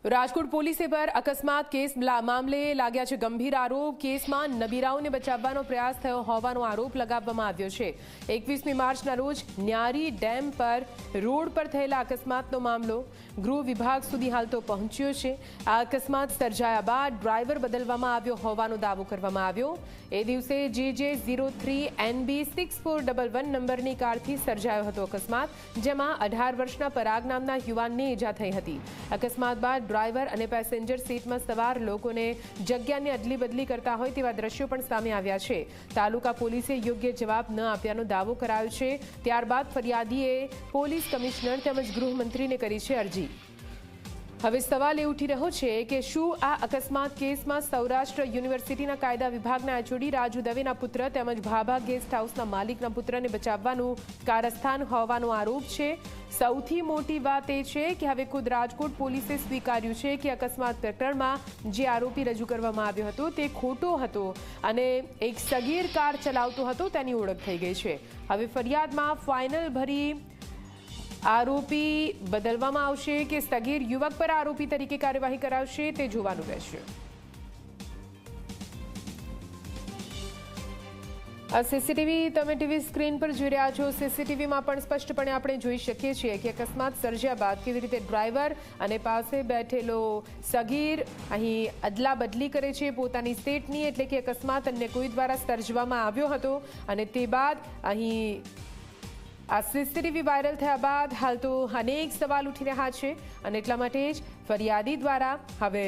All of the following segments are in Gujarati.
રાજકોટ પોલીસે પર અકસ્માત કેસ મામલે લાગ્યા છે ગંભીર આરોપ। કેસમાં નબીરાઓને બચાવવાનો પ્રયાસ થયો હોવાનો આરોપ લગાવવામાં આવ્યો છે। 21મી માર્ચના રોજ ન્યારી ડેમ પર રોડ પર થયેલા અકસ્માતનો મામલો ગૃહ વિભાગ સુધી હાલ તો પહોંચ્યો છે। આ અકસ્માત સર્જાયા બાદ ડ્રાઈવર બદલવામાં આવ્યો હોવાનો દાવો કરવામાં આવ્યો। એ દિવસે JJ03 NB 6411 નંબરની કારથી સર્જાયો હતો અકસ્માત, જેમાં 18 વર્ષના પરાગ નામના યુવાનને ઈજા થઈ હતી। અકસ્માત બાદ ડ્રાઈવર અને પેસેન્જર સીટમાં સવાર લોકોને જગ્યાની અદલી બદલી કરતા હોય તેવા દ્રશ્યો પણ સામે આવ્યા છે। તાલુકા પોલીસે યોગ્ય જવાબ ન આપ્યાનો દાવો કરાયો છે। ત્યારબાદ ફરિયાદીએ પોલીસ કમિશનર તેમજ ગૃહમંત્રીને કરી છે અરજી। હવે સવાલ એ ઉઠી રહ્યો છે કે શું આ અકસ્માત કેસમાં સૌરાષ્ટ્ર યુનિવર્સિટીના કાયદા વિભાગના એચઓડી રાજુ દવેના પુત્ર તેમજ ભાભા ગેસ્ટ હાઉસના માલિકના પુત્રને બચાવવાનું કારસ્થાન હોવાનો આરોપ છે। સૌથી મોટી વાત એ છે કે હવે ખુદ રાજકોટ પોલીસે સ્વીકાર્યું છે કે અકસ્માત પ્રકરણમાં જે આરોપી રજૂ કરવામાં આવ્યો હતો તે ખોટો હતો અને એક સગીર કાર ચલાવતો હતો તેની ઓળખ થઈ ગઈ છે। હવે ફરિયાદમાં ફાઇનલ ભરી આરોપી બદલવામાં આવશે કે સગીર યુવક પર આરોપી તરીકે કાર્યવાહી કરાવશે તે જોવાનું રહેશે। આ સીસીટીવી તમે ટીવી સ્ક્રીન પર જોઈ રહ્યા છો। સીસીટીવીમાં પણ સ્પષ્ટપણે આપણે જોઈ શકીએ છીએ કે અકસ્માત સર્જ્યા બાદ કેવી રીતે ડ્રાઈવર અને પાસે બેઠેલો સગીર અહીં અદલા બદલી કરે છે પોતાની સીટની, એટલે કે અકસ્માત અન્ય કોઈ દ્વારા સર્જવામાં આવ્યો હતો અને તે બાદ અહીં આ સીસીટીવી વાયરલ થયા બાદ હાલ તો અનેક સવાલ ઉઠી રહ્યા છે અને એટલા માટે જ ફરિયાદી દ્વારા હવે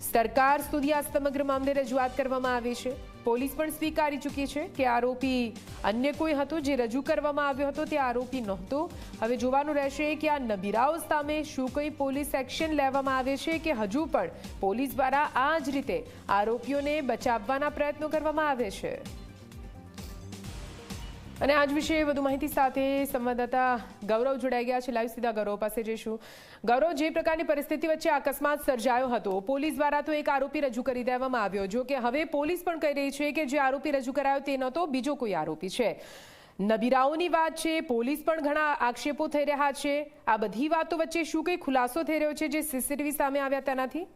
સરકાર સુધી આ સમગ્ર મામલે રજૂઆત કરવામાં આવી છે। પોલીસ પણ સ્વીકારી ચૂકી છે કે આરોપી અન્ય કોઈ હતો જે રજૂ કરવામાં આવ્યો હતો તે આરોપી નહોતો। હવે જોવાનું રહેશે કે આ નબીરાઓ સામે શું કોઈ પોલીસ એક્શન લેવામાં આવે છે કે હજુ પણ પોલીસ દ્વારા આ જ રીતે આરોપીઓને બચાવવાના પ્રયત્નો કરવામાં આવે છે। અને આજ વિશે વધુ માહિતી સાથે સંવાદદાતા ગૌરવ જોડાઈ ગયા છે। લાઈવ સીધા ગૌરવ પાસે જઈશું। ગૌરવ, જે પ્રકારની પરિસ્થિતિ વચ્ચે અકસ્માત સર્જાયો હતો, પોલીસ દ્વારા તો એક આરોપી રજૂ કરી દેવામાં આવ્યો, જો કે હવે પોલીસ પણ કહી રહી છે કે જે આરોપી રજૂ કરાયો તે નહોતો, બીજો કોઈ આરોપી છે। નબીરાઓની વાત છે, પોલીસ પણ ઘણા આક્ષેપો થઈ રહ્યા છે। આ બધી વાતો વચ્ચે શું કંઈ ખુલાસો થઈ રહ્યો છે જે સીસીટીવી સામે આવ્યા તેનાથી?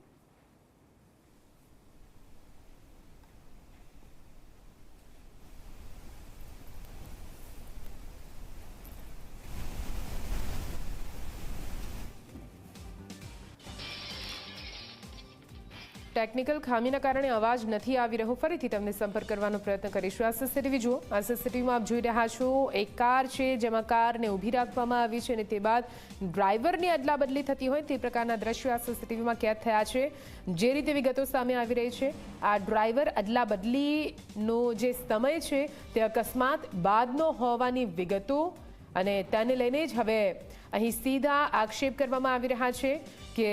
ટેકનિકલ ખામીના કારણે અવાજ નથી આવી રહ્યો, ફરીથી તમને સંપર્ક કરવાનો પ્રયત્ન કરીશું। આ સીસીટીવી જુઓ। આ સીસીટીવીમાં આપ જોઈ રહ્યા છો એક કાર છે જેમાં કારને ઊભી રાખવામાં આવી છે અને તે બાદ ડ્રાઈવરની અદલા બદલી થતી હોય તે પ્રકારના દ્રશ્યો આ સીસીટીવીમાં કેદ થયા છે। જે રીતે વિગતો સામે આવી રહી છે, આ ડ્રાઈવર અદલા બદલીનો જે સમય છે તે અકસ્માત બાદનો હોવાની વિગતો અને તેને લઈને જ હવે અહીં સીધા આક્ષેપ કરવામાં આવી રહ્યા છે કે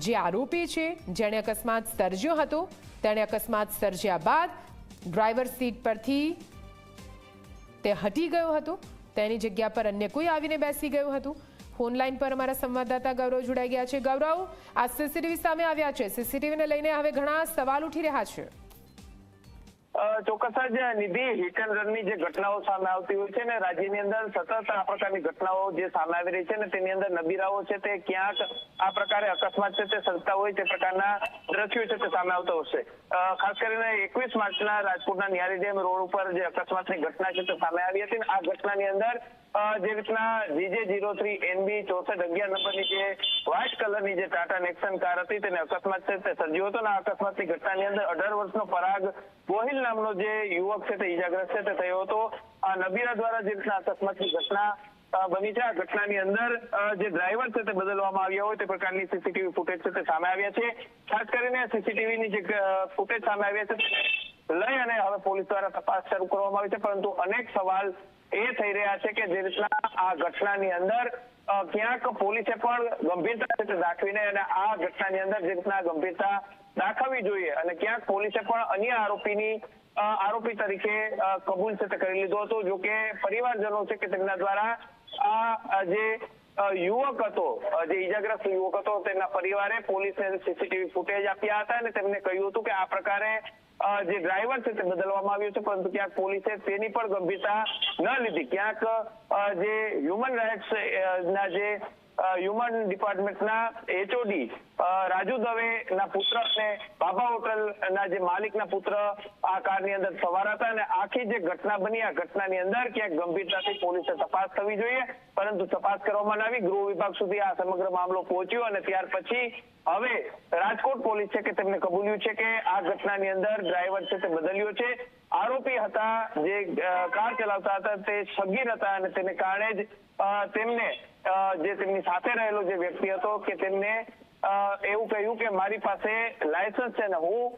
જે આરોપી છે જેણે અકસ્માત સર્જ્યો હતો તેણે અકસ્માત સર્જ્યા બાદ ડ્રાઈવર સીટ પરથી તે હટી ગયો હતો, તેની જગ્યા પર અન્ય કોઈ આવીને બેસી ગયું હતું। ફોનલાઈન પર અમારા સંવાદદાતા ગૌરવ જોડાઈ ગયા છે। ગૌરવ, આ સીસીટીવી સામે આવ્યા છે, સીસીટીવીને લઈને હવે ઘણા સવાલ ઉઠી રહ્યા છે। ચોક્કસ જ નિધિ, હિટ એન્ડ રનની જે ઘટનાઓ સામે આવતી હોય છે ને રાજ્યની અંદર સતત આ પ્રકારની ઘટનાઓ જે સામે આવી રહી છે ને તેની અંદર નબીરાઓ છે તે ક્યાંક આ પ્રકારે અકસ્માત છે તે સર્જતા હોય તે પ્રકારના દ્રશ્યો છે તે સામે આવતા હશે। ખાસ કરીને 21 માર્ચના રાજકોટના ન્યારી ડેમ રોડ ઉપર જે અકસ્માતની ઘટના છે તે સામે આવી હતી। આ ઘટનાની અંદર જે રીતના JJ03 NB 6411 નંબરની જે વ્હાઇટ કલરની જે ટાટા નેક્સન કાર હતી તેને અકસ્માત છે તે સર્જ્યો હતો અને આ અકસ્માતની ઘટનાની અંદર 18 વર્ષનો પરાગ ગોહિલ નામનો જે યુવક છે તે ઈજાગ્રસ્ત છે તે થયો હતો। આ નબીરા દ્વારા જે રીતના અકસ્માતની ઘટના બની છે, આ ઘટનાની અંદર જે ડ્રાઈવર છે તે બદલવામાં આવ્યા હોય તે પ્રકારની સીસીટીવી ફૂટેજ છે તે સામે આવ્યા છે। ખાસ કરીને સીસીટીવીની જે ફૂટેજ સામે આવ્યા છે લઈ અને હવે પોલીસ દ્વારા તપાસ શરૂ કરવામાં આવી છે, પરંતુ અનેક સવાલ એ થઈ રહ્યા છે કે જે રીતના આ ઘટનાની અંદર ક્યાંક પોલીસે પણ ગંભીરતા દાખવીને અને આ ઘટનાની અંદર જે રીતના ગંભીરતા દાખવવી જોઈએ અને ક્યાંક પોલીસે પણ અન્ય આરોપી તરીકે કબૂલ છે તે કરી લીધો હતો। જો કે પરિવારજનો છે કે તેમના દ્વારા આ જે યુવક હતો, જે ઈજાગ્રસ્ત યુવક હતો, તેના પરિવારે પોલીસને સીસીટીવી ફૂટેજ આપ્યા હતા અને તેમને કહ્યું હતું કે આ પ્રકારે જે ડ્રાઈવર છે તે બદલવામાં આવ્યો છે, પરંતુ ક્યાંક પોલીસે તેની પણ ગંભીરતા ન લીધી। ક્યાંક જે હ્યુમન રાઇટ્સ ના જે હ્યુમન ડિપાર્ટમેન્ટના HOD રાજુ દવેના પુત્ર અને બાબા હોટલના જે માલિકના પુત્ર આ કારની અંદર સવાર હતા અને આખી જે ઘટના બની આ ઘટનાની અંદર ક્યાંક ગંભીરતાથી પોલીસે તપાસ થવી જોઈએ, પરંતુ તપાસ કરવામાં આવી. ગૃહ વિભાગ સુધી આ સમગ્ર મામલો પહોંચ્યો અને ત્યાર પછી હવે રાજકોટ પોલીસ છે કે તેમને કબૂલ્યું છે કે આ ઘટનાની અંદર ડ્રાઈવર છે તે બદલ્યો છે. આરોપી હતા જે કાર ચલાવતા હતા તે સગીર હતા અને તેને કારણે જ તેમને જે તેમની સાથે રહેલો જે વ્યક્તિ હતો કે તેમને એવું કહ્યું કે મારી પાસે લાયસન્સ છે ને હું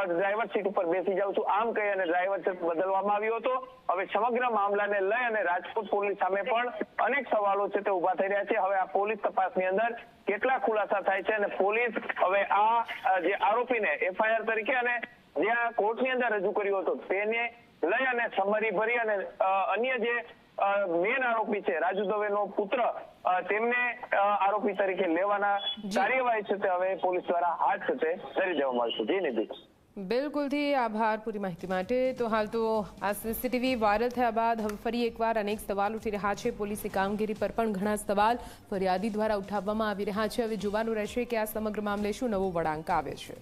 ડ્રાઈવર સીટ ઉપર બેસી જાઉં છું, આમ કહી અને ડ્રાઈવર સીટ બદલવામાં આવ્યો હતો. હવે સમગ્ર મામલાને લઈ અને રાજકોટ પોલીસ સામે પણ અનેક સવાલો છે તે ઉભા થઈ રહ્યા છે. હવે આ પોલીસ તપાસની અંદર કેટલા ખુલાસા થાય છે અને પોલીસ હવે આ જે આરોપીને FIR તરીકે અને જ્યાં કોર્ટની અંદર રજૂ કર્યો હતો તેને લઈ અને સમરી ભરી અને અન્ય જે મેન આરોપી છે રાજુ દવેનો પુત્ર તેમને આરોપી તરીકે લેવાના કાર્યવાહી છે તે હવે પોલીસ દ્વારા હાથ છે તે ધરી દેવામાં આવશે. જી નિધિ. બિલકુલથી આભાર પૂરી માહિતી માટે. તો હાલ તો આ CCTV વાયરલ થયા બાદ હવે ફરી એકવાર અનેક સવાલ ઉઠી રહ્યા છે. પોલીસની કામગીરી પર પણ ઘણા સવાલ ફરિયાદી દ્વારા ઉઠાવવામાં આવી રહ્યા છે. હવે જોવાનું રહેશે કે આ સમગ્ર મામલે શું નવો વળાંક આવે છે.